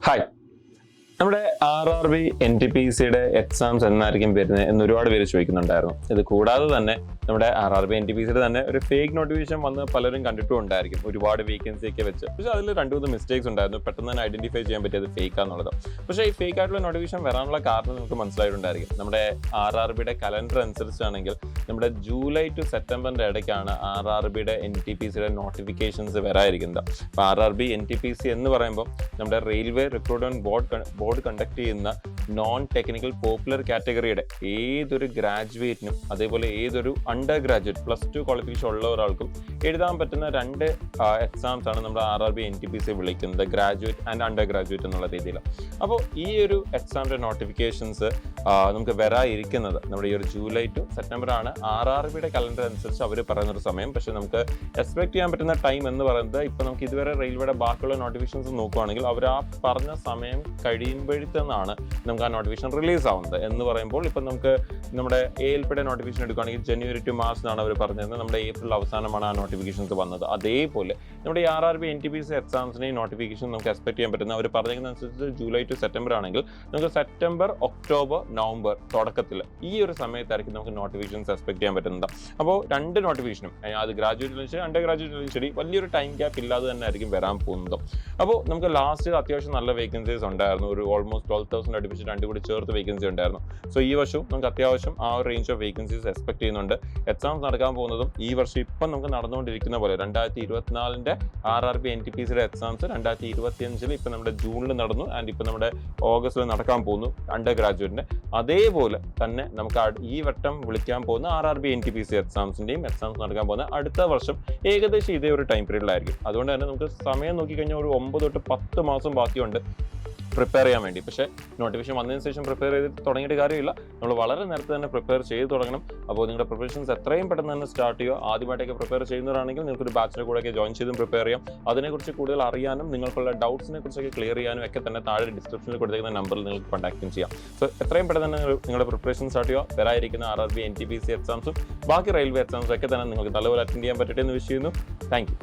Hi, നമ്മുടെ RRB NTPCയുടെ exams എന്നായിരിക്കും വരുന്നത് എന്ന് ഒരുപാട് പേര് ചോദിക്കുന്നുണ്ടായിരുന്നു. ഇത് കൂടാതെ തന്നെ നമ്മുടെ RRB NTPCയുടെ തന്നെ ഒരു ഫേക്ക് നോട്ടിഫിക്കേഷൻ വന്ന് പലരും കണ്ടിട്ടും ഉണ്ടായിരിക്കും, ഒരുപാട് വേക്കൻസി ഒക്കെ വെച്ച്. പക്ഷേ അതിൽ 2-3 മിസ്റ്റേക്സ് ഉണ്ടായിരുന്നു, പെട്ടെന്ന് തന്നെ ഐഡന്റിഫൈ ചെയ്യാൻ പറ്റിയത് ഫേക്കാന്നുള്ളത്. പക്ഷേ ഈ ഫേക്ക് ആയിട്ടുള്ള നോട്ടിഫിക്കേഷൻ വരാനുള്ള കാരണം നമുക്ക് മനസ്സിലായിട്ടുണ്ടായിരിക്കും. നമ്മുടെ RRBയുടെ കലണ്ടർ അനുസരിച്ചാണെങ്കിൽ നമ്മുടെ ജൂലൈ ടു സെപ്റ്റംബറിന്റെ ഇടയ്ക്കാണ് RRBയുടെ NTPCയുടെ നോട്ടിഫിക്കേഷൻസ് വരാതിരിക്കുന്നത്. അപ്പോൾ RRB NTPC എന്ന് പറയുമ്പോൾ നമ്മുടെ റെയിൽവേ റിക്രൂട്ട്മെന്റ് ബോർഡ് കണ്ടക്ട് ചെയ്യുന്ന നോൺ ടെക്നിക്കൽ പോപ്പുലർ കാറ്റഗറിയുടെ ഏതൊരു ഗ്രാജുവേറ്റിനും അതേപോലെ ഏതൊരു അണ്ടർ ഗ്രാജുവേറ്റ് +2 ക്വാളിഫിക്കേഷൻ ഉള്ള ഒരാൾക്കും എഴുതാൻ പറ്റുന്ന 2 എക്സാംസ് ആണ് നമ്മുടെ RRB NTPC വിളിക്കുന്നത്, ഗ്രാജുവേറ്റ് ആൻഡ് അണ്ടർ ഗ്രാജുവേറ്റ് എന്നുള്ള രീതിയിൽ. അപ്പോൾ ഈ ഒരു എക്സാമിന്റെ നോട്ടിഫിക്കേഷൻസ് നമുക്ക് വരാതിരിക്കുന്നത് നമ്മുടെ ഈ ഒരു ജൂലൈ ടു സെപ്റ്റംബർ ആണ് RRBയുടെ കലണ്ടർ അനുസരിച്ച് അവർ പറയുന്നൊരു സമയം. പക്ഷെ നമുക്ക് എക്സ്പെക്ട് ചെയ്യാൻ പറ്റുന്ന ടൈം എന്ന് പറയുന്നത് ഇപ്പം നമുക്ക് ഇതുവരെ റെയിൽവേയുടെ ബാക്കിയുള്ള നോട്ടിഫിക്കേഷൻസ് നോക്കുകയാണെങ്കിൽ അവർ ആ പറഞ്ഞ സമയം കഴിയുമ്പോഴത്തേന്നാണ് നമുക്ക് ആ നോട്ടിഫിക്കേഷൻ റിലീസ് ആവുന്നത്. എന്ന് പറയുമ്പോൾ ഇപ്പം നമുക്ക് നമ്മുടെ ALPയുടെ നോട്ടിഫിക്കേഷൻ എടുക്കുകയാണെങ്കിൽ ജനുവരി ടു മാർച്ച് എന്നാണ് അവർ പറഞ്ഞിരുന്നത്, നമ്മുടെ ഏപ്രിൽ അവസാനമാണ് ആ നോട്ടിഫിക്കേഷൻസ് വന്നത്. അതേപോലെ നമ്മുടെ ഈ RRB NTPC എക്സാംസിനെയും നോട്ടിഫിക്കേഷൻ നമുക്ക് എക്സ്പെക്ട് ചെയ്യാൻ പറ്റുന്ന അവർ പറഞ്ഞതിനനുസരിച്ച് ജൂലൈ ടു സെപ്റ്റംബർ ആണെങ്കിൽ നമുക്ക് സെപ്റ്റംബർ, ഒക്ടോബർ, നവംബർ തുടക്കത്തിൽ ഈ ഒരു സമയത്തായിരിക്കും നമുക്ക് നോട്ടിഫിക്കേഷൻസ് എക്സ്പെക്ട് ചെയ്യാൻ പറ്റുന്നത്. അപ്പോൾ 2 നോട്ടിഫിക്കേഷനും അത് ഗ്രാജുവേറ്റിലും ശരി അണ്ടർ ഗ്രാജുവേറ്റിലും ശരി വലിയൊരു ടൈം ഗ്യാപ്പ് ഇല്ലാതെ തന്നെ ആയിരിക്കും വരാൻ പോകുന്നത്. അപ്പോൾ നമുക്ക് ലാസ്റ്റ് അത്യാവശ്യം നല്ല വേക്കൻസീസ് ഉണ്ടായിരുന്നു, ഒരു ഓൾമോസ്റ്റ് 12,000 അടുപ്പിച്ച് 2 കൂടി ചേർത്ത് വേക്കൻസി ഉണ്ടായിരുന്നു. സോ ഈ വർഷവും നമുക്ക് അത്യാവശ്യം ആ ഒരു റേഞ്ച് ഓഫ് വേക്കൻസീസ് എക്സ്പെക്ട് ചെയ്യുന്നുണ്ട്. എക്സാംസ് നടക്കാൻ പോകുന്നതും ഈ വർഷം ഇപ്പം നമുക്ക് നടന്നുകൊണ്ടിരിക്കുന്ന പോലെ 2024 RRB NTPCയുടെ എക്സാംസ് 2025 ഇപ്പം നമ്മുടെ ജൂണിൽ നടന്നു ആൻഡ് ഇപ്പം നമ്മുടെ ഓഗസ്റ്റിൽ നടക്കാൻ പോകുന്നു അണ്ടർ ഗ്രാജുവേറ്റിൻ്റെ. അതേപോലെ തന്നെ നമുക്ക് ഈ വട്ടം വിളിക്കാൻ പോകുന്ന RRB NTPC എക്സാംസിൻ്റെയും എക്സാംസ് നടക്കാൻ പോകുന്ന അടുത്ത വർഷം ഏകദേശം ഇതേ ഒരു ടൈം പീരീഡിലായിരിക്കും. അതുകൊണ്ട് തന്നെ നമുക്ക് സമയം നോക്കിക്കഴിഞ്ഞാൽ ഒരു 9 തൊട്ട് 10 മാസം ബാക്കിയുണ്ട് പ്രിപ്പയർ ചെയ്യാൻ വേണ്ടി. പക്ഷേ നോട്ടിഫിക്കേഷൻ വന്നതിന് ശേഷം പ്രിപ്പയർ ചെയ്ത് തുടങ്ങിയിട്ട് കാര്യമില്ല, നമ്മൾ വളരെ നേരത്തെ തന്നെ പ്രിപ്പയർ ചെയ്ത് തുടങ്ങണം. അപ്പോൾ നിങ്ങളുടെ പ്രിപ്പറേഷൻസ് എത്രയും പെട്ടെന്ന് തന്നെ സ്റ്റാർട്ട് ചെയ്യുക. ആദ്യമായിട്ടൊക്കെ പ്രിപ്പയർ ചെയ്യുന്നവരാണെങ്കിൽ നിങ്ങൾക്കൊരു ബാച്ചിൻ്റെ കൂടെയൊക്കെ ജോയിൻ ചെയ്തും പ്രിപ്പയർ ചെയ്യാം. അതിനെക്കുറിച്ച് കൂടുതൽ അറിയാനും നിങ്ങൾക്കുള്ള ഡൗട്ട്സിനെ കുറിച്ചൊക്കെ ക്ലിയർ ചെയ്യാനും ഒക്കെ തന്നെ താഴെ ഡിസ്ക്രിപ്ഷനിൽ കൊടുത്തിരിക്കുന്ന നമ്പറിൽ നിങ്ങൾക്ക് കോൺടാക്റ്റും ചെയ്യാം. സോ എത്രയും പെട്ടെന്ന് തന്നെ നിങ്ങളുടെ പ്രിപ്പറേഷൻ സ്റ്റാർട്ട് ചെയ്യുക. വരായിരിക്കുന്ന RRB NTPC എക്സാംസും ബാക്കി റെയിൽവേ എക്സാംസും ഒക്കെ തന്നെ നിങ്ങൾക്ക് നല്ലപോലെ അറ്റൻഡ് ചെയ്യാൻ പറ്റട്ടെ എന്ന് വിഷ് ചെയ്യുന്നു. Thank you.